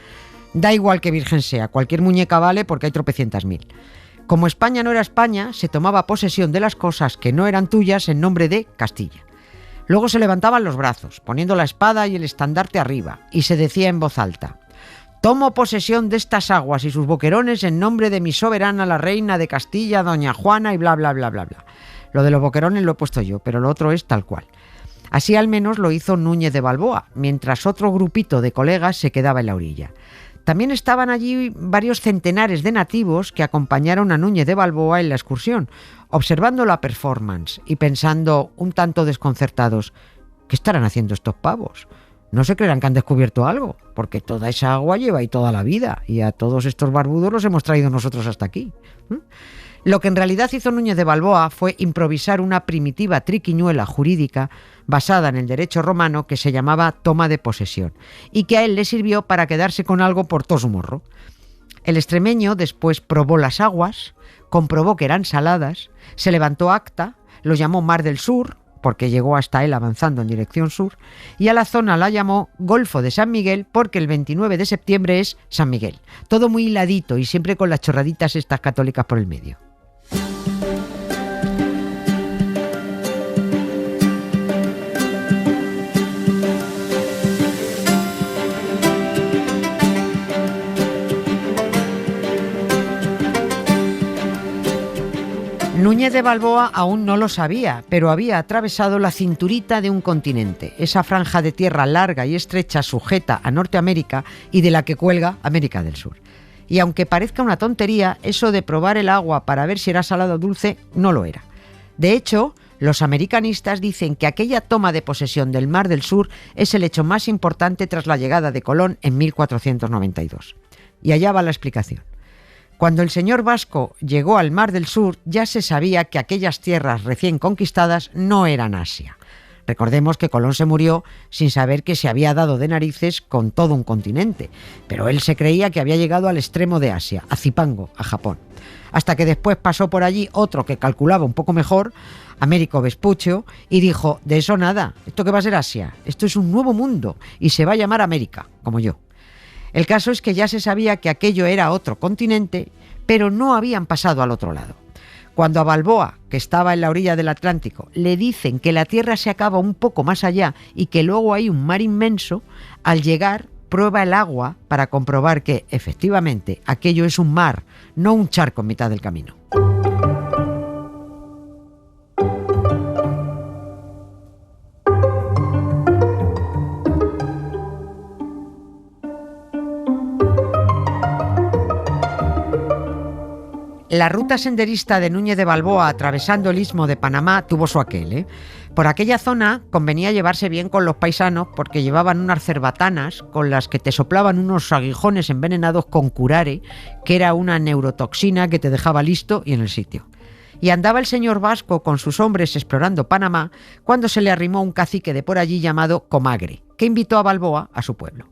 Da igual que virgen sea, cualquier muñeca vale porque hay tropecientas mil. Como España no era España, se tomaba posesión de las cosas que no eran tuyas en nombre de Castilla. Luego se levantaban los brazos, poniendo la espada y el estandarte arriba, y se decía en voz alta: tomo posesión de estas aguas y sus boquerones en nombre de mi soberana, la reina de Castilla, doña Juana, y bla, bla, bla, bla, bla. Lo de los boquerones lo he puesto yo, pero lo otro es tal cual. Así al menos lo hizo Núñez de Balboa, mientras otro grupito de colegas se quedaba en la orilla. También estaban allí varios centenares de nativos que acompañaron a Núñez de Balboa en la excursión, observando la performance y pensando un tanto desconcertados: ¿qué estarán haciendo estos pavos? No se creerán que han descubierto algo, porque toda esa agua lleva ahí toda la vida y a todos estos barbudos los hemos traído nosotros hasta aquí. Lo que en realidad hizo Núñez de Balboa fue improvisar una primitiva triquiñuela jurídica basada en el derecho romano que se llamaba toma de posesión y que a él le sirvió para quedarse con algo por todo su morro. El extremeño después probó las aguas, comprobó que eran saladas, se levantó acta, lo llamó Mar del Sur, porque llegó hasta él avanzando en dirección sur, y a la zona la llamó Golfo de San Miguel porque el 29 de septiembre es San Miguel. Todo muy hiladito y siempre con las chorraditas estas católicas por el medio. Núñez de Balboa aún no lo sabía, pero había atravesado la cinturita de un continente, esa franja de tierra larga y estrecha sujeta a Norteamérica y de la que cuelga América del Sur. Y aunque parezca una tontería, eso de probar el agua para ver si era salada o dulce no lo era. De hecho, los americanistas dicen que aquella toma de posesión del Mar del Sur es el hecho más importante tras la llegada de Colón en 1492. Y allá va la explicación. Cuando el señor Vasco llegó al Mar del Sur, ya se sabía que aquellas tierras recién conquistadas no eran Asia. Recordemos que Colón se murió sin saber que se había dado de narices con todo un continente, pero él se creía que había llegado al extremo de Asia, a Zipango, a Japón. Hasta que después pasó por allí otro que calculaba un poco mejor, Américo Vespuccio, y dijo: de eso nada, ¿esto qué va a ser Asia? Esto es un nuevo mundo y se va a llamar América, como yo. El caso es que ya se sabía que aquello era otro continente, pero no habían pasado al otro lado. Cuando a Balboa, que estaba en la orilla del Atlántico, le dicen que la tierra se acaba un poco más allá y que luego hay un mar inmenso, al llegar prueba el agua para comprobar que, efectivamente, aquello es un mar, no un charco en mitad del camino. La ruta senderista de Núñez de Balboa atravesando el istmo de Panamá tuvo su aquel. Por aquella zona convenía llevarse bien con los paisanos porque llevaban unas cerbatanas con las que te soplaban unos aguijones envenenados con curare, que era una neurotoxina que te dejaba listo y en el sitio. Y andaba el señor Vasco con sus hombres explorando Panamá cuando se le arrimó un cacique de por allí llamado Comagre, que invitó a Balboa a su pueblo.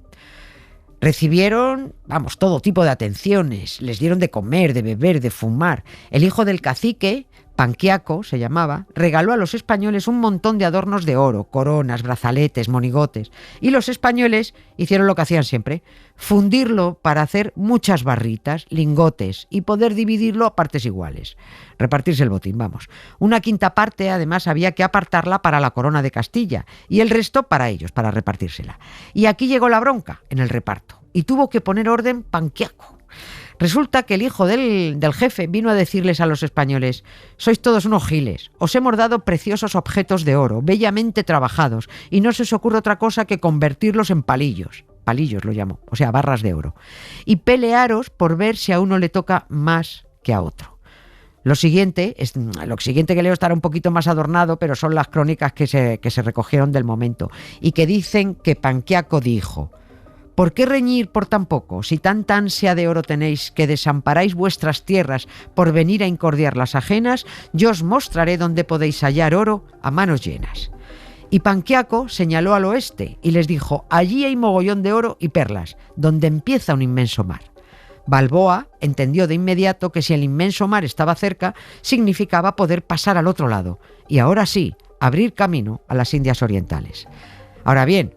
Recibieron, todo tipo de atenciones, les dieron de comer, de beber, de fumar. El hijo del cacique Panquiaco se llamaba, regaló a los españoles un montón de adornos de oro, coronas, brazaletes, monigotes, y los españoles hicieron lo que hacían siempre, fundirlo para hacer muchas barritas, lingotes, y poder dividirlo a partes iguales. Repartirse el botín, vamos. Una quinta parte, además, había que apartarla para la corona de Castilla, y el resto para ellos, para repartírsela. Y aquí llegó la bronca en el reparto, y tuvo que poner orden Panquiaco. Resulta que el hijo del jefe vino a decirles a los españoles: sois todos unos giles, os hemos dado preciosos objetos de oro, bellamente trabajados, y no se os ocurre otra cosa que convertirlos en palillos lo llamó, o sea, barras de oro, y pelearos por ver si a uno le toca más que a otro. Lo siguiente que leo estará un poquito más adornado, pero son las crónicas que se recogieron del momento, y que dicen que Panquiaco dijo: ¿por qué reñir por tan poco? Si tanta ansia de oro tenéis que desamparáis vuestras tierras por venir a incordiar las ajenas, yo os mostraré dónde podéis hallar oro a manos llenas. Y Panquiaco señaló al oeste y les dijo: allí hay mogollón de oro y perlas, donde empieza un inmenso mar. Balboa entendió de inmediato que si el inmenso mar estaba cerca, significaba poder pasar al otro lado, y ahora sí, abrir camino a las Indias Orientales. Ahora bien,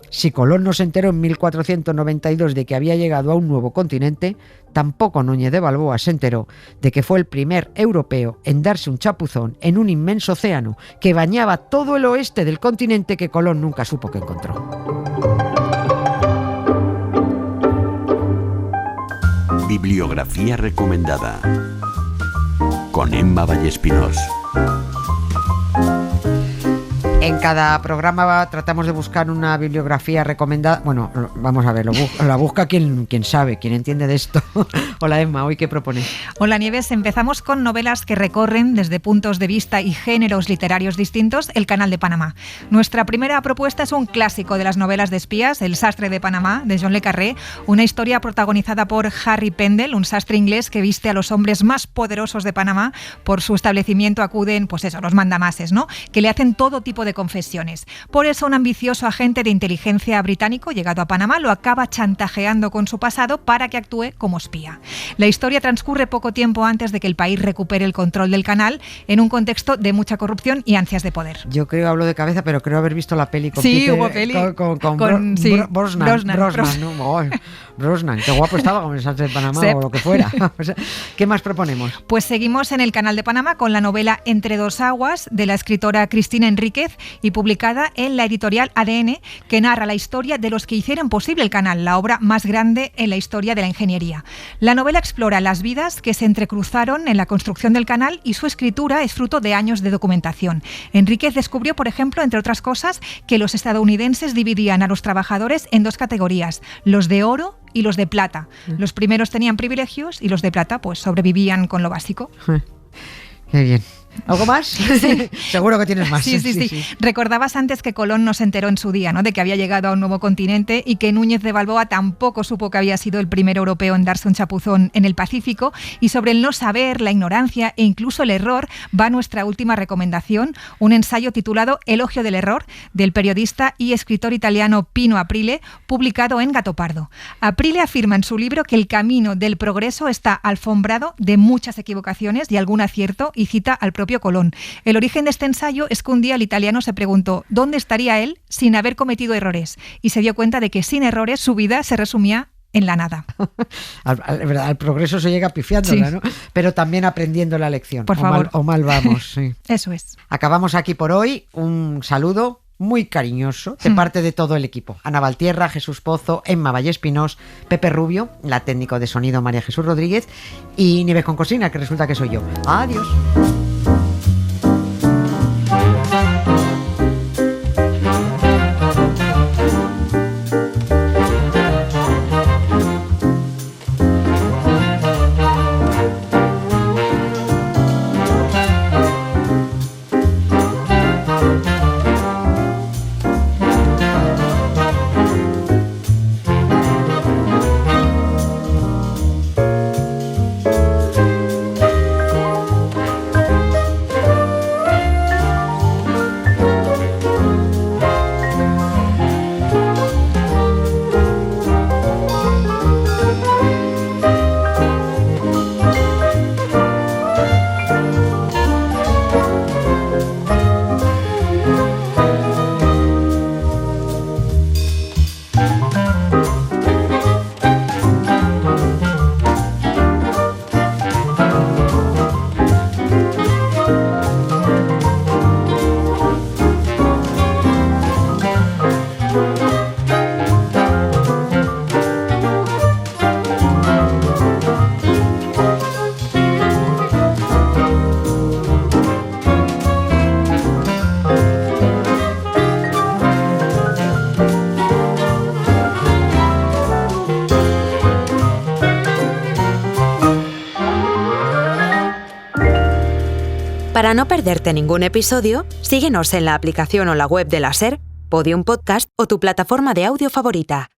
si Colón no se enteró en 1492 de que había llegado a un nuevo continente, tampoco Núñez de Balboa se enteró de que fue el primer europeo en darse un chapuzón en un inmenso océano que bañaba todo el oeste del continente que Colón nunca supo que encontró. Bibliografía recomendada con Emma Vallespinós. En cada programa tratamos de buscar una bibliografía recomendada. Bueno, vamos a ver, la busca quien sabe, quien entiende de esto. Hola Emma, ¿hoy qué propones? Hola Nieves, empezamos con novelas que recorren desde puntos de vista y géneros literarios distintos el Canal de Panamá. Nuestra primera propuesta es un clásico de las novelas de espías, El sastre de Panamá, de John le Carré, una historia protagonizada por Harry Pendle, un sastre inglés que viste a los hombres más poderosos de Panamá. Por su establecimiento acuden, pues eso, los mandamases, ¿no?, que le hacen todo tipo de confesiones. Por eso un ambicioso agente de inteligencia británico llegado a Panamá lo acaba chantajeando con su pasado para que actúe como espía. La historia transcurre poco tiempo antes de que el país recupere el control del canal, en un contexto de mucha corrupción y ansias de poder. Yo hablo de cabeza, pero creo haber visto la peli con sí, Peter, hubo peli Brosnan, qué guapo estaba con el sastre de Panamá o lo que fuera. O sea, ¿qué más proponemos? Pues seguimos en el Canal de Panamá con la novela Entre dos aguas, de la escritora Cristina Enríquez, y publicada en la editorial ADN, que narra la historia de los que hicieron posible el canal, la obra más grande en la historia de la ingeniería. La novela explora las vidas que se entrecruzaron en la construcción del canal y su escritura es fruto de años de documentación. Enríquez descubrió, por ejemplo, entre otras cosas, que los estadounidenses dividían a los trabajadores en dos categorías, los de oro y los de plata. Los primeros tenían privilegios y los de plata pues sobrevivían con lo básico. Qué bien. ¿Algo más? Sí. Seguro que tienes más. Sí. Recordabas antes que Colón no se enteró en su día, ¿no?, de que había llegado a un nuevo continente, y que Núñez de Balboa tampoco supo que había sido el primer europeo en darse un chapuzón en el Pacífico. Y sobre el no saber, la ignorancia e incluso el error va nuestra última recomendación, un ensayo titulado Elogio del error, del periodista y escritor italiano Pino Aprile, publicado en Gattopardo. Aprile afirma en su libro que el camino del progreso está alfombrado de muchas equivocaciones y algún acierto, y cita al propio Colón. El origen de este ensayo es que un día el italiano se preguntó dónde estaría él sin haber cometido errores, y se dio cuenta de que sin errores su vida se resumía en la nada. al progreso se llega pifiándola, sí, ¿no? Pero también aprendiendo la lección. Por favor. Mal vamos. Sí. Eso es. Acabamos aquí por hoy. Un saludo muy cariñoso de parte de todo el equipo. Ana Valtierra, Jesús Pozo, Emma Vallespinós, Pepe Rubio, la técnico de sonido María Jesús Rodríguez, y Nieves con Cocina, que resulta que soy yo. Adiós. Para no perderte ningún episodio, síguenos en la aplicación o la web de la SER, Podium Podcast o tu plataforma de audio favorita.